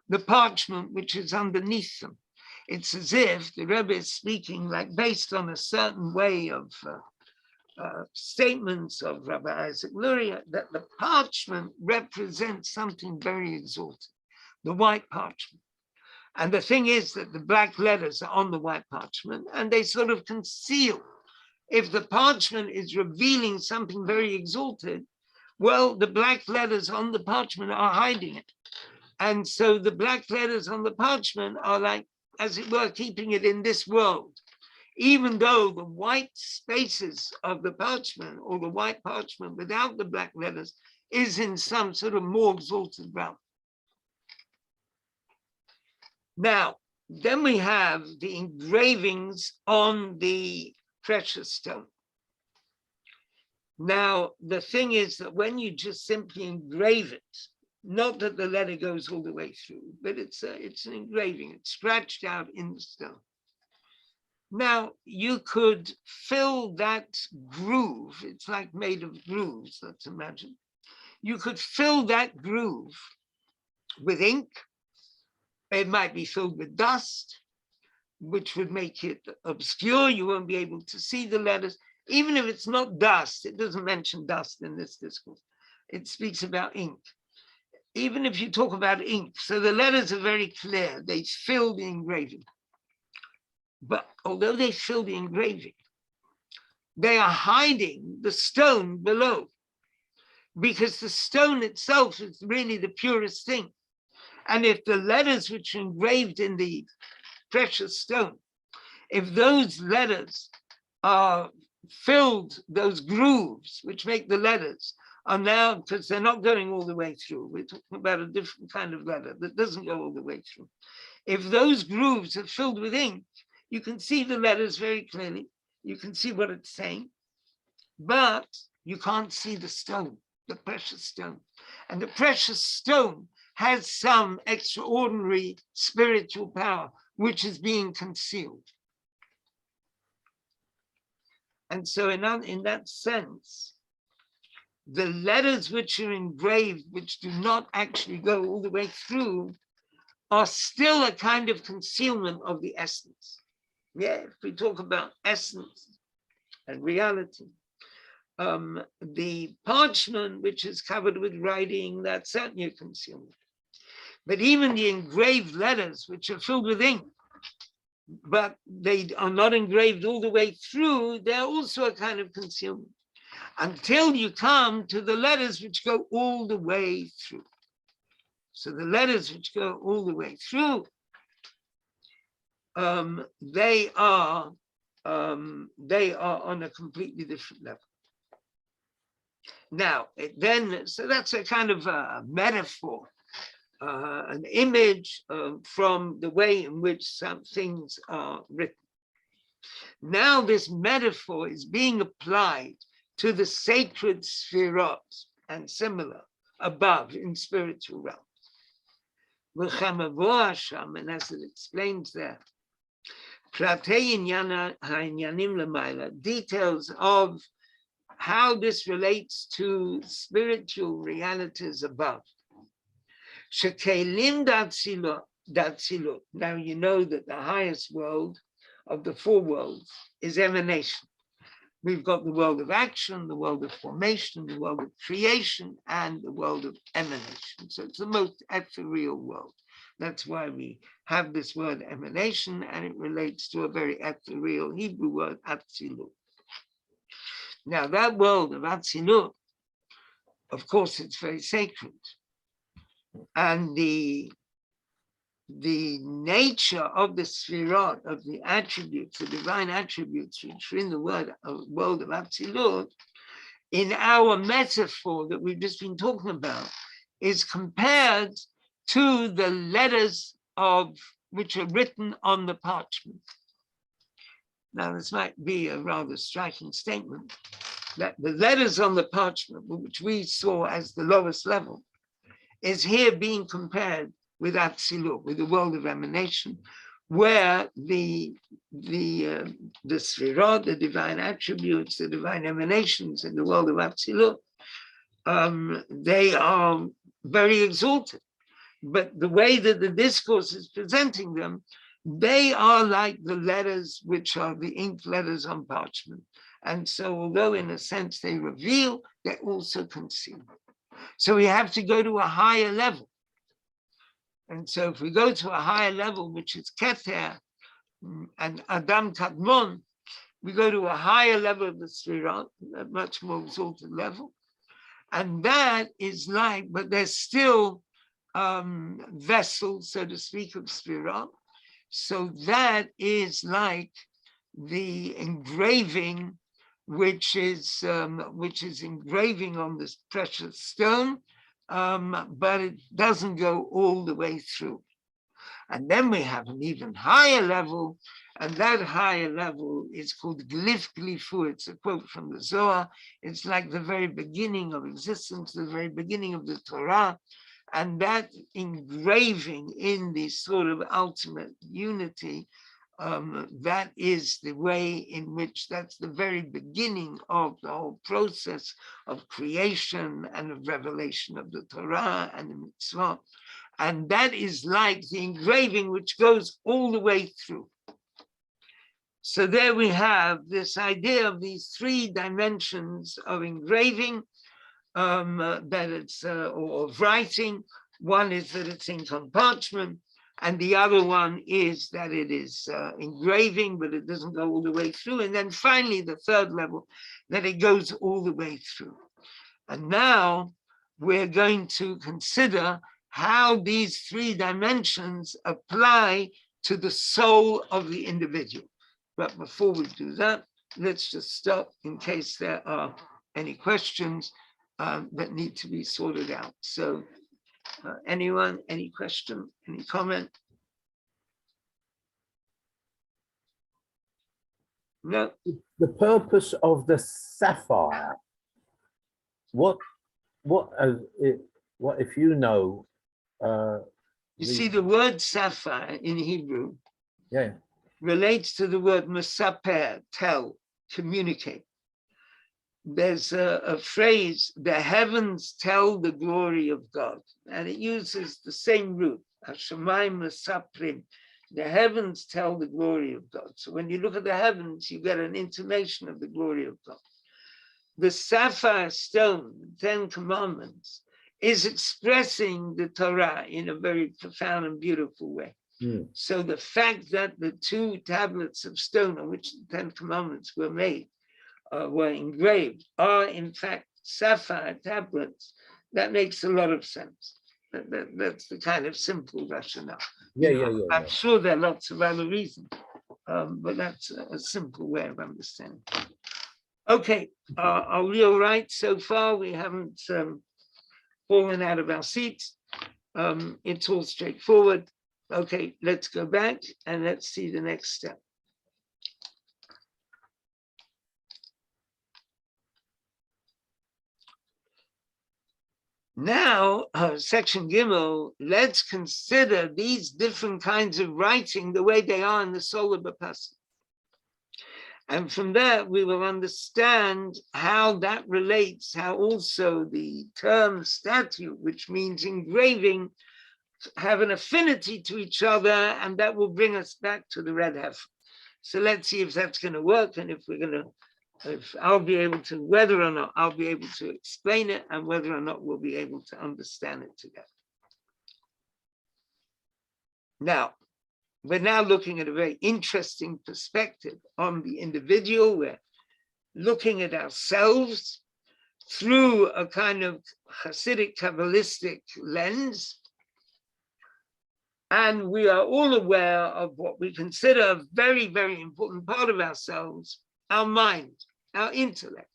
the parchment which is underneath them. It's as if the Rebbe is speaking like based on a certain way of statements of Rabbi Isaac Luria, that the parchment represents something very exalted, the white parchment. And the thing is that the black letters are on the white parchment and they sort of conceal. If the parchment is revealing something very exalted, well, the black letters on the parchment are hiding it. And so the black letters on the parchment are like, as it were, keeping it in this world, even though the white spaces of the parchment or the white parchment without the black letters is in some sort of more exalted realm. Now, then we have the engravings on the precious stone. Now, the thing is that when you just simply engrave it, not that the letter goes all the way through, but it's an engraving, it's scratched out in the stone. Now, you could fill that groove, it's like made of grooves, let's imagine. You could fill that groove with ink. It might be filled with dust, which would make it obscure. You won't be able to see the letters. Even if it's not dust, it doesn't mention dust in this discourse. It speaks about ink. Even if you talk about ink, so the letters are very clear. They fill the engraving. But although they fill the engraving, they are hiding the stone below, because the stone itself is really the purest thing. And if the letters which are engraved in the precious stone, if those letters are filled, those grooves which make the letters are now, because they're not going all the way through, we're talking about a different kind of letter that doesn't go all the way through. If those grooves are filled with ink, you can see the letters very clearly. You can see what it's saying, but you can't see the stone, the precious stone. And the precious stone has some extraordinary spiritual power, which is being concealed. And so in that sense, the letters which are engraved, which do not actually go all the way through, are still a kind of concealment of the essence. Yeah, if we talk about essence and reality, the parchment which is covered with writing, that's certainly a concealment. But even the engraved letters, which are filled with ink, but they are not engraved all the way through, they're also a kind of concealment, until you come to the letters which go all the way through. So the letters which go all the way through, they are they are on a completely different level. Now, so that's a kind of a metaphor, an image from the way in which some things are written. Now this metaphor is being applied to the sacred sefirot and similar above in spiritual realms. And as it explains there, details of how this relates to spiritual realities above. Now you know that the highest world of the four worlds is emanation. We've got the world of action, the world of formation, the world of creation, and the world of emanation. So it's the most ethereal world. That's why we have this word emanation, and it relates to a very ethereal Hebrew word, Atzilut. Now that world of Atzilut, of course, it's very sacred. And the nature of the sefirot, of the attributes, the divine attributes, which are in the world of Atzilut, in our metaphor that we've just been talking about, is compared to the letters which are written on the parchment. Now, this might be a rather striking statement, that the letters on the parchment, which we saw as the lowest level, is here being compared with Atzilut, with the world of emanation, where the sefirot, the divine attributes, the divine emanations in the world of Atzilut, they are very exalted. But the way that the discourse is presenting them, they are like the letters which are the inked letters on parchment. And so although in a sense they reveal, they also conceal. So we have to go to a higher level. And so if we go to a higher level, which is Keter and Adam Kadmon, we go to a higher level of the Sefirot, a much more exalted level. And that is like, but there's still vessels, so to speak, of Sefirot. So that is like the engraving, which is engraving on this precious stone, but it doesn't go all the way through. And then we have an even higher level, and that higher level is called Glif Glifu. It's a quote from the Zohar. It's like the very beginning of existence, the very beginning of the Torah. And that engraving in the sort of ultimate unity, that is the way in which that's the very beginning of the whole process of creation and of revelation of the Torah and the Mitzva. And that is like the engraving which goes all the way through. So there we have this idea of these three dimensions of engraving, that it's, or of writing. One is that it's ink on parchment, and the other one is that it is engraving, but it doesn't go all the way through. And then finally, the third level, that it goes all the way through. And now we're going to consider how these three dimensions apply to the soul of the individual. But before we do that, let's just stop in case there are any questions that need to be sorted out. So anyone, any question, any comment? No. The purpose of the sapphire, what if you know? You see, the word sapphire in Hebrew, yeah, relates to the word mesaper, tell, communicate. There's a phrase, the heavens tell the glory of God, and it uses the same root, Hashemayim mesaprim. The heavens tell the glory of God. So when you look at the heavens, you get an intimation of the glory of God. The sapphire stone, the 10 Commandments, is expressing the Torah in a very profound and beautiful way. Mm. So the fact that the 2 tablets of stone on which the 10 Commandments were made, were engraved, are in fact sapphire tablets, that makes a lot of sense. That's the kind of simple rationale. Yeah. I'm sure there are lots of other reasons, but that's a simple way of understanding. Okay, are we all right so far? We haven't fallen out of our seats. It's all straightforward. Okay, let's go back and let's see the next step. Now, section Gimel, let's consider these different kinds of writing the way they are in the soul of a person. And from that, we will understand how that relates, how also the term statute, which means engraving, have an affinity to each other, and that will bring us back to the Red Heifer. So let's see if that's going to work, and if I'll be able to, whether or not I'll be able to explain it, and whether or not we'll be able to understand it together. Now, we're now looking at a very interesting perspective on the individual. We're looking at ourselves through a kind of Hasidic Kabbalistic lens. And we are all aware of what we consider a very, very important part of ourselves, our mind, our intellect.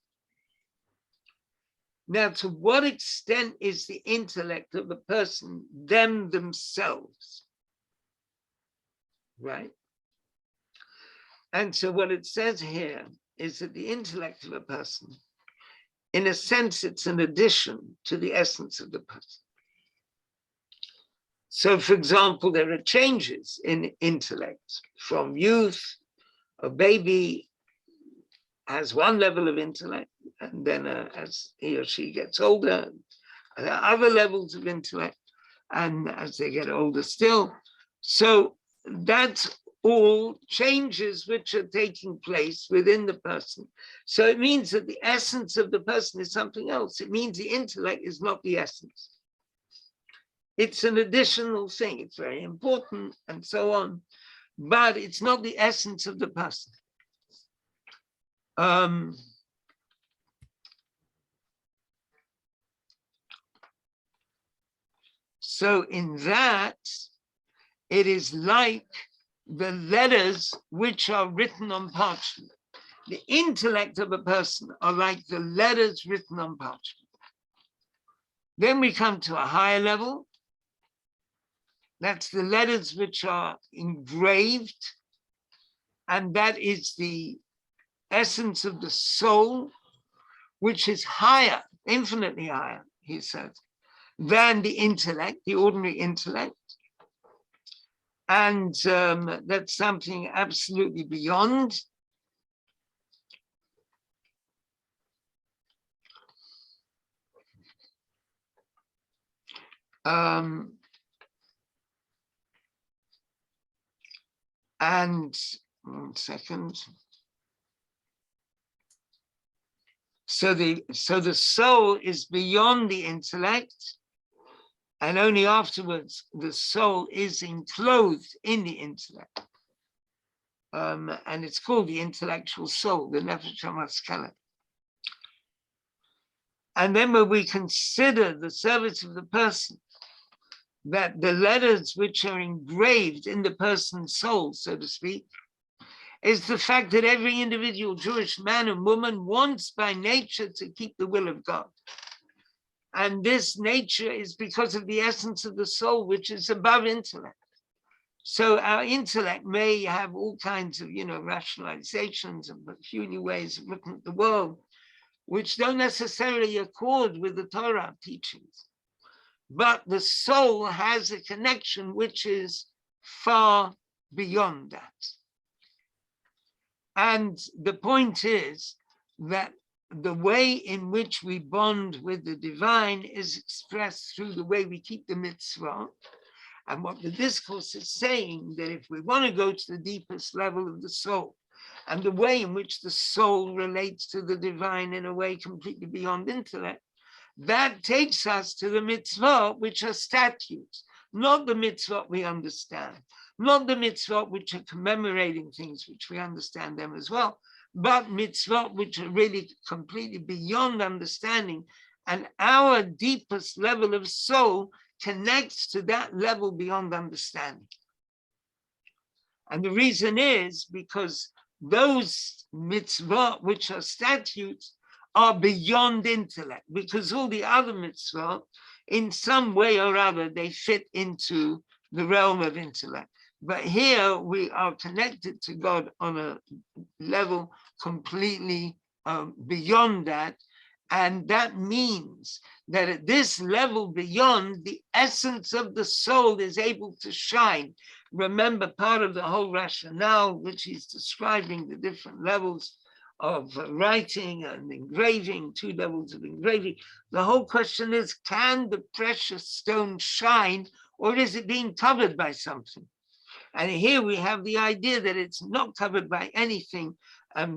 Now, to what extent is the intellect of a person themselves? Right? And so what it says here is that the intellect of a person, in a sense, it's an addition to the essence of the person. So, for example, there are changes in intellect from youth. A baby has one level of intellect, and then as he or she gets older, there are other levels of intellect, and as they get older still. So that's all changes which are taking place within the person. So it means that the essence of the person is something else. It means the intellect is not the essence. It's an additional thing. It's very important and so on, but it's not the essence of the person. So in that, it is like the letters which are written on parchment. The intellect of a person are like the letters written on parchment. Then we come to a higher level. That's the letters which are engraved, and that is the essence of the soul, which is higher, infinitely higher, he says, than the intellect, the ordinary intellect. And that's something absolutely beyond. And 1 second. So the soul is beyond the intellect, and only afterwards the soul is enclosed in the intellect. And it's called the intellectual soul, the nefesh hamaskala. And then when we consider the service of the person, that the letters which are engraved in the person's soul, so to speak, is the fact that every individual Jewish man and woman wants by nature to keep the will of God. And this nature is because of the essence of the soul, which is above intellect. So our intellect may have all kinds of, rationalizations and peculiar ways of looking at the world, which don't necessarily accord with the Torah teachings. But the soul has a connection which is far beyond that. And the point is that the way in which we bond with the divine is expressed through the way we keep the mitzvah. And what the discourse is saying, that if we want to go to the deepest level of the soul, and the way in which the soul relates to the divine in a way completely beyond intellect, that takes us to the mitzvah, which are statutes, not the mitzvah we understand, not the mitzvah which are commemorating things which we understand them as well, but mitzvah which are really completely beyond understanding. And our deepest level of soul connects to that level beyond understanding. And the reason is because those mitzvot, which are statutes, are beyond intellect, because all the other mitzvot, in some way or other, they fit into the realm of intellect. But here we are connected to God on a level completely beyond that. And that means that at this level beyond, the essence of the soul is able to shine. Remember, part of the whole rationale, which he's describing the different levels of writing and engraving, 2 levels of engraving. The whole question is, can the precious stone shine, or is it being covered by something? And here we have the idea that it's not covered by anything,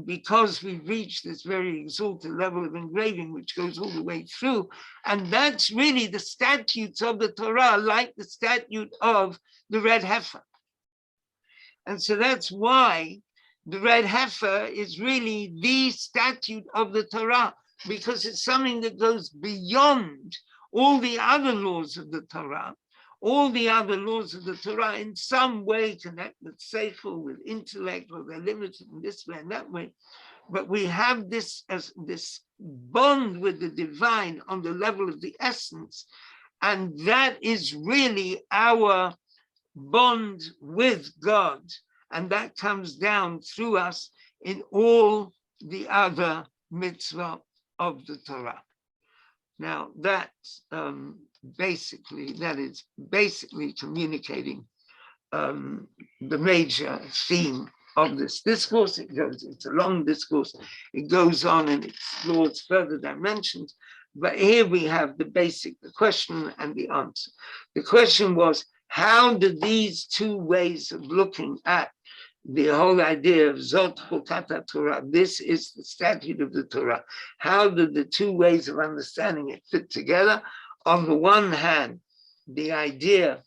because we've reached this very exalted level of engraving, which goes all the way through. And that's really the statutes of the Torah, like the statute of the Red Heifer. And so that's why the Red Heifer is really the statute of the Torah, because it's something that goes beyond all the other laws of the Torah. All the other laws of the Torah in some way connect with seichel, with intellect, or they're limited in this way and that way. But we have this bond with the divine on the level of the essence. And that is really our bond with God. And that comes down through us in all the other mitzvah of the Torah. Now that is basically communicating the major theme of this discourse. It's a long discourse. It goes on and explores further dimensions. But here we have the question and the answer. The question was, how do these 2 ways of looking at the whole idea of Zot Chukat Torah, this is the statute of the Torah, how do the 2 ways of understanding it fit together? On the one hand, the idea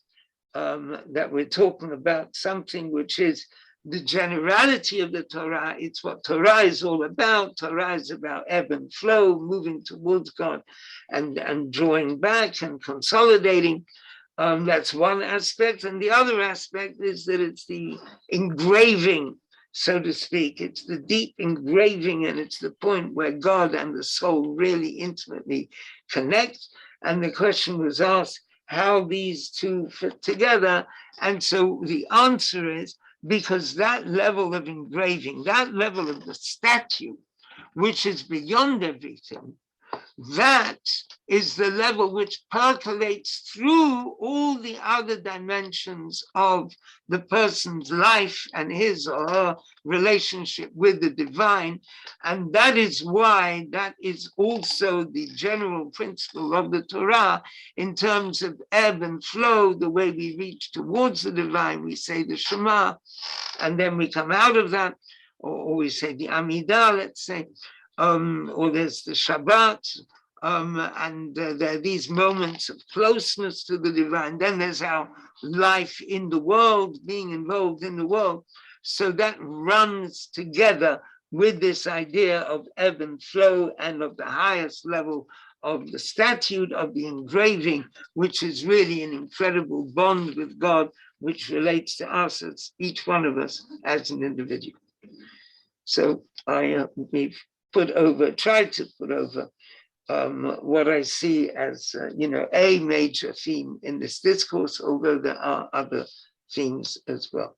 that we're talking about something which is the generality of the Torah. It's what Torah is all about. Torah is about ebb and flow, moving towards God and drawing back and consolidating. That's one aspect. And the other aspect is that it's the engraving, so to speak. It's the deep engraving, and it's the point where God and the soul really intimately connect. And the question was asked, how these 2 fit together. And so the answer is, because that level of engraving, that level of the statue, which is beyond everything, that is the level which percolates through all the other dimensions of the person's life and his or her relationship with the divine. And that is why that is also the general principle of the Torah in terms of ebb and flow, the way we reach towards the divine. We say the Shema, and then we come out of that, or we say the Amidah, let's say, or there's the Shabbat, and there are these moments of closeness to the divine. Then there's our life in the world, being involved in the world. So that runs together with this idea of ebb and flow and of the highest level of the statute, of the engraving, which is really an incredible bond with God, which relates to us, as each one of us as an individual. So we've tried to put over what I see as, a major theme in this discourse, although there are other themes as well.